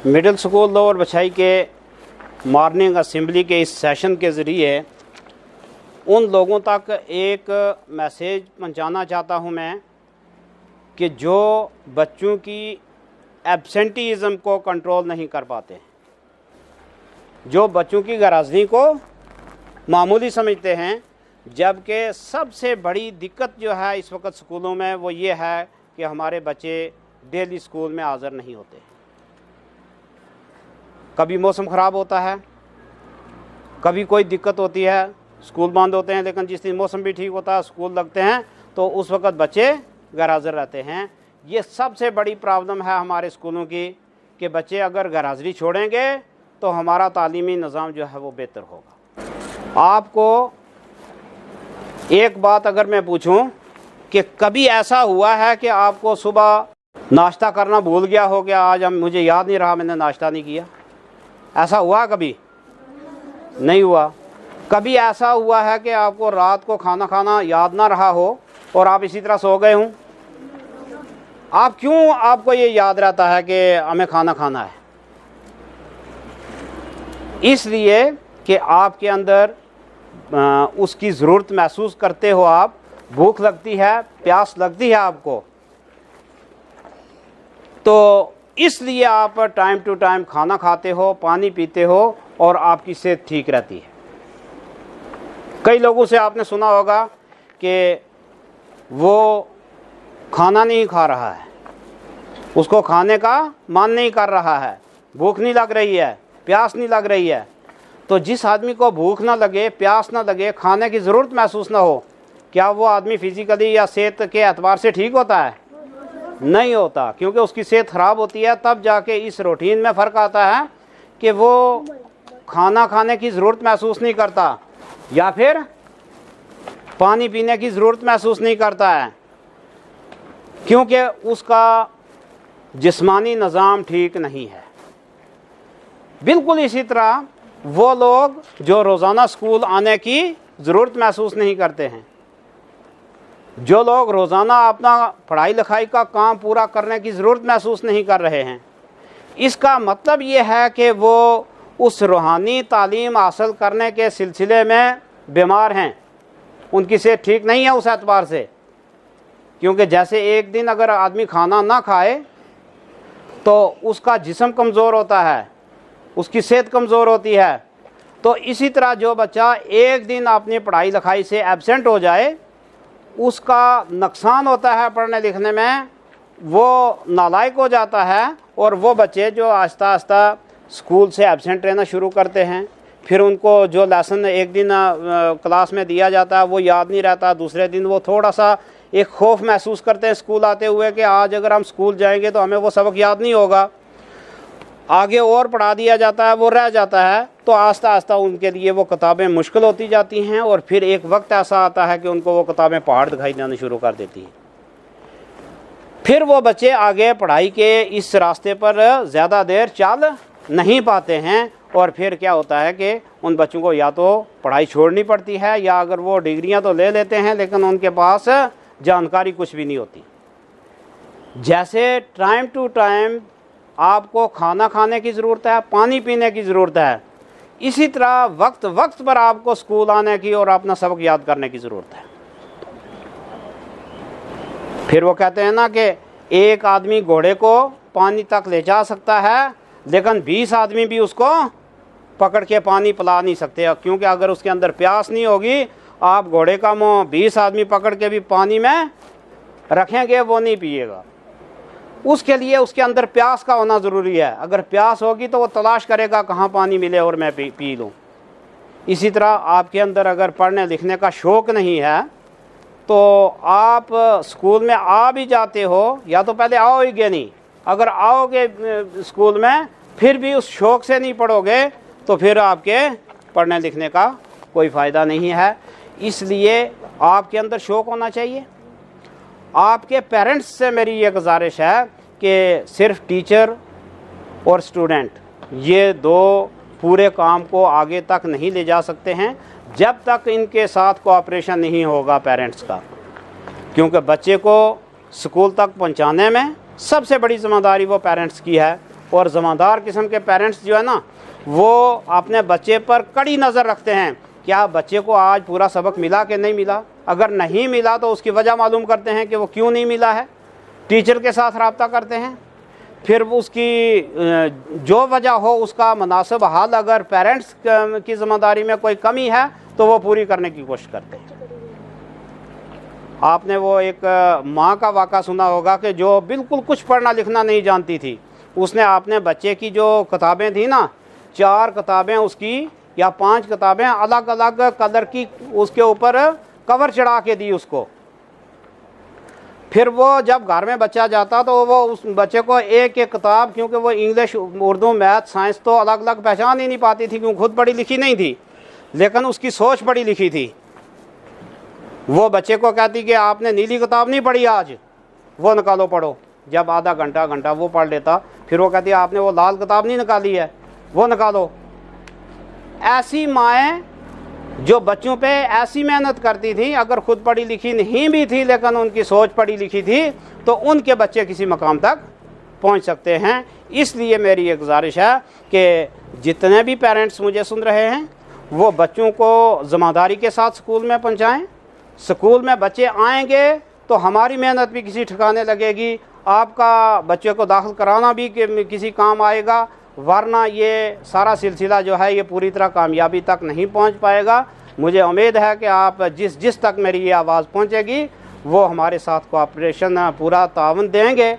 Middle school lower बछाई के morning assembly के इस सेशन के ज़रिए उन लोगों तक एक मैसेज पहुंचाना चाहता हूं मैं कि जो बच्चों की एब्सेंटीज़म को कंट्रोल नहीं कर पाते, जो बच्चों की गैरहाज़िरी को मामूली समझते हैं, जबकि सबसे बड़ी दिक्कत जो है इस वक्त स्कूलों में वो ये है कि हमारे बच्चे डेली स्कूल में हाज़िर नहीं होते। कभी मौसम ख़राब होता है, कभी कोई दिक्कत होती है, स्कूल बंद होते हैं, लेकिन जिस दिन मौसम भी ठीक होता है स्कूल लगते हैं तो उस वक्त बच्चे गैर हाज़िर रहते हैं। ये सबसे बड़ी प्रॉब्लम है हमारे स्कूलों की कि बच्चे अगर गैर हाज़िरी छोड़ेंगे तो हमारा तालीमी निज़ाम जो है वो बेहतर होगा। आपको एक बात अगर मैं पूछूं कि कभी ऐसा हुआ है कि आपको सुबह नाश्ता करना भूल गया हो गया, आज मुझे याद नहीं रहा, मैंने नाश्ता नहीं किया, ऐसा हुआ? कभी नहीं हुआ। कभी ऐसा हुआ है कि आपको रात को खाना खाना याद ना रहा हो और आप इसी तरह सो गए हों? आप क्यों, आपको ये याद रहता है कि हमें खाना खाना है? इसलिए कि आपके अंदर उसकी ज़रूरत महसूस करते हो, आप भूख लगती है, प्यास लगती है आपको, तो इसलिए आप टाइम टू टाइम खाना खाते हो, पानी पीते हो और आपकी सेहत ठीक रहती है। कई लोगों से आपने सुना होगा कि वो खाना नहीं खा रहा है, उसको खाने का मन नहीं कर रहा है, भूख नहीं लग रही है, प्यास नहीं लग रही है। तो जिस आदमी को भूख ना लगे, प्यास ना लगे, खाने की ज़रूरत महसूस ना हो, क्या वो आदमी फिज़िकली या सेहत के एतबार से ठीक होता है? नहीं होता, क्योंकि उसकी सेहत ख़राब होती है। तब जाके इस रूटीन में फ़र्क आता है कि वो खाना खाने की ज़रूरत महसूस नहीं करता या फिर पानी पीने की ज़रूरत महसूस नहीं करता है, क्योंकि उसका जिस्मानी निज़ाम ठीक नहीं है। बिल्कुल इसी तरह वो लोग जो रोज़ाना स्कूल आने की ज़रूरत महसूस नहीं करते हैं, जो लोग रोज़ाना अपना पढ़ाई लिखाई का काम पूरा करने की ज़रूरत महसूस नहीं कर रहे हैं, इसका मतलब ये है कि वो उस रूहानी तालीम हासिल करने के सिलसिले में बीमार हैं, उनकी सेहत ठीक नहीं है उस एतबार से। क्योंकि जैसे एक दिन अगर आदमी खाना ना खाए तो उसका जिस्म कमज़ोर होता है, उसकी सेहत कमज़ोर होती है, तो इसी तरह जो बच्चा एक दिन अपनी पढ़ाई लिखाई से एब्सेंट हो जाए उसका नुकसान होता है पढ़ने लिखने में, वो नालायक हो जाता है। और वो बच्चे जो आहिस्ता आहिस्ता स्कूल से एब्सेंट रहना शुरू करते हैं, फिर उनको जो लेसन एक दिन क्लास में दिया जाता है वो याद नहीं रहता, दूसरे दिन वो थोड़ा सा एक खौफ महसूस करते हैं स्कूल आते हुए कि आज अगर हम स्कूल जाएंगे तो हमें वो सबक याद नहीं होगा, आगे और पढ़ा दिया जाता है, वो रह जाता है। तो आस्ता आस्ता उनके लिए वो किताबें मुश्किल होती जाती हैं और फिर एक वक्त ऐसा आता है कि उनको वो किताबें पहाड़ दिखाई देना शुरू कर देती हैं। फिर वो बच्चे आगे पढ़ाई के इस रास्ते पर ज़्यादा देर चल नहीं पाते हैं और फिर क्या होता है कि उन बच्चों को या तो पढ़ाई छोड़नी पड़ती है या अगर वो डिग्रियां तो ले लेते हैं लेकिन उनके पास जानकारी कुछ भी नहीं होती। जैसे टाइम टू टाइम आपको खाना खाने की ज़रूरत है, पानी पीने की ज़रूरत है, इसी तरह वक्त वक्त पर आपको स्कूल आने की और अपना सबक याद करने की ज़रूरत है। फिर वो कहते हैं ना कि एक आदमी घोड़े को पानी तक ले जा सकता है लेकिन 20 आदमी भी उसको पकड़ के पानी पिला नहीं सकते, क्योंकि अगर उसके अंदर प्यास नहीं होगी, आप घोड़े का मुँह 20 आदमी पकड़ के भी पानी में रखेंगे वो नहीं पिएगा। उसके लिए उसके अंदर प्यास का होना ज़रूरी है। अगर प्यास होगी तो वो तलाश करेगा कहाँ पानी मिले और मैं पी लूँ। इसी तरह आपके अंदर अगर पढ़ने लिखने का शौक़ नहीं है तो आप स्कूल में आ भी जाते हो या तो पहले आओगे नहीं, अगर आओगे स्कूल में फिर भी उस शौक़ से नहीं पढ़ोगे तो फिर आपके पढ़ने लिखने का कोई फ़ायदा नहीं है। इसलिए आपके अंदर शौक़ होना चाहिए। आपके पेरेंट्स से मेरी ये गुजारिश है कि सिर्फ टीचर और स्टूडेंट ये दो पूरे काम को आगे तक नहीं ले जा सकते हैं जब तक इनके साथ कोऑपरेशन नहीं होगा पेरेंट्स का, क्योंकि बच्चे को स्कूल तक पहुंचाने में सबसे बड़ी ज़िम्मेदारी वो पेरेंट्स की है और ज़िम्मेदार किस्म के पेरेंट्स जो है ना, वो अपने बच्चे पर कड़ी नज़र रखते हैं। क्या बच्चे को आज पूरा सबक मिला कि नहीं मिला? अगर नहीं मिला तो उसकी वजह मालूम करते हैं कि वो क्यों नहीं मिला है, टीचर के साथ रब्ता करते हैं, फिर उसकी जो वजह हो उसका मुनासिब हल, अगर पेरेंट्स की ज़िम्मेदारी में कोई कमी है तो वो पूरी करने की कोशिश करते हैं। आपने वो एक माँ का वाक़ा सुना होगा कि जो बिल्कुल कुछ पढ़ना लिखना नहीं जानती थी, उसने अपने बच्चे की जो किताबें थी ना, 4 किताबें उसकी या 5 किताबें अलग अलग कलर की उसके ऊपर कवर चढ़ा के दी उसको। फिर वो जब घर में बच्चा जाता तो वो उस बच्चे को एक एक किताब, क्योंकि वो इंग्लिश, उर्दू, मैथ, साइंस तो अलग अलग पहचान ही नहीं पाती थी क्योंकि खुद पढ़ी लिखी नहीं थी, लेकिन उसकी सोच पढ़ी लिखी थी। वो बच्चे को कहती कि आपने नीली किताब नहीं पढ़ी आज, वो निकालो पढ़ो। जब आधा घंटा वो पढ़ लेता, फिर वो कहती आपने वो लाल किताब नहीं निकाली है, वो निकालो। ऐसी माएँ जो बच्चों पे ऐसी मेहनत करती थी, अगर खुद पढ़ी लिखी नहीं भी थी लेकिन उनकी सोच पढ़ी लिखी थी, तो उनके बच्चे किसी मकाम तक पहुंच सकते हैं। इसलिए मेरी एक गुजारिश है कि जितने भी पेरेंट्स मुझे सुन रहे हैं वो बच्चों को ज़िम्मेदारी के साथ स्कूल में पहुंचाएं। स्कूल में बच्चे आएंगे तो हमारी मेहनत भी किसी ठिकाने लगेगी, आपका बच्चे को दाखिल कराना भी किसी काम आएगा, वरना ये सारा सिलसिला जो है ये पूरी तरह कामयाबी तक नहीं पहुंच पाएगा। मुझे उम्मीद है कि आप जिस तक मेरी ये आवाज़ पहुंचेगी वो हमारे साथ कोऑपरेशन पूरा ताउन देंगे।